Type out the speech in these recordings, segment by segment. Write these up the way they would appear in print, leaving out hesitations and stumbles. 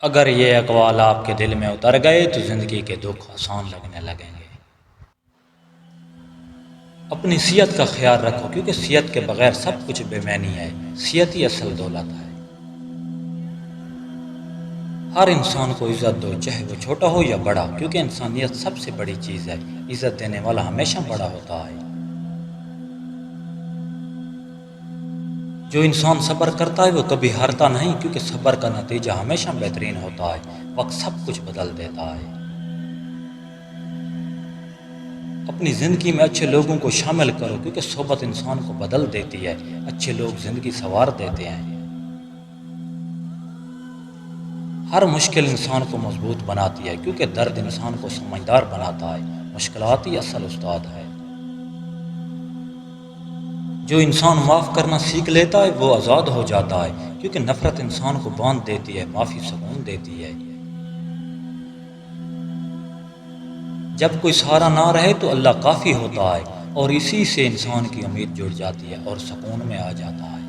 اگر یہ اقوال آپ کے دل میں اتر گئے تو زندگی کے دکھ آسان لگنے لگیں گے۔ اپنی صحت کا خیال رکھو کیونکہ صحت کے بغیر سب کچھ بے معنی ہے۔ صحت ہی اصل دولت ہے۔ ہر انسان کو عزت دو، چاہے وہ چھوٹا ہو یا بڑا، کیونکہ انسانیت سب سے بڑی چیز ہے۔ عزت دینے والا ہمیشہ بڑا ہوتا ہے۔ جو انسان صبر کرتا ہے وہ کبھی ہارتا نہیں، کیونکہ صبر کا نتیجہ ہمیشہ بہترین ہوتا ہے۔ وقت سب کچھ بدل دیتا ہے۔ اپنی زندگی میں اچھے لوگوں کو شامل کرو، کیونکہ صحبت انسان کو بدل دیتی ہے۔ اچھے لوگ زندگی سنوار دیتے ہیں۔ ہر مشکل انسان کو مضبوط بناتی ہے، کیونکہ درد انسان کو سمجھدار بناتا ہے۔ مشکلات ہی اصل استاد ہے۔ جو انسان معاف کرنا سیکھ لیتا ہے وہ آزاد ہو جاتا ہے، کیونکہ نفرت انسان کو باندھ دیتی ہے، معافی سکون دیتی ہے۔ جب کوئی سہارا نہ رہے تو اللہ کافی ہوتا ہے، اور اسی سے انسان کی امید جڑ جاتی ہے اور سکون میں آ جاتا ہے۔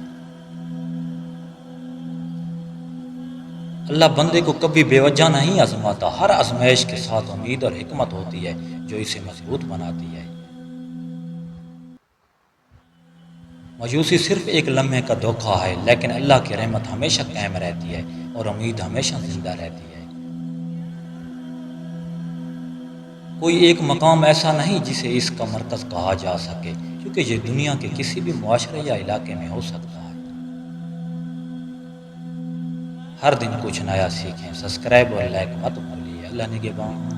اللہ بندے کو کبھی بے وجہ نہیں آزماتا، ہر آزمائش کے ساتھ امید اور حکمت ہوتی ہے جو اسے مضبوط بناتی ہے۔ مایوسی صرف ایک لمحے کا دھوکہ ہے، لیکن اللہ کی رحمت ہمیشہ قائم رہتی ہے اور امید ہمیشہ زندہ رہتی ہے۔ کوئی ایک مقام ایسا نہیں جسے اس کا مرکز کہا جا سکے، کیونکہ یہ دنیا کے کسی بھی معاشرے یا علاقے میں ہو سکتا ہے۔ ہر دن کچھ نیا سیکھیں۔ سبسکرائب اور لائک مت بھولیے۔ اللہ نگہبان۔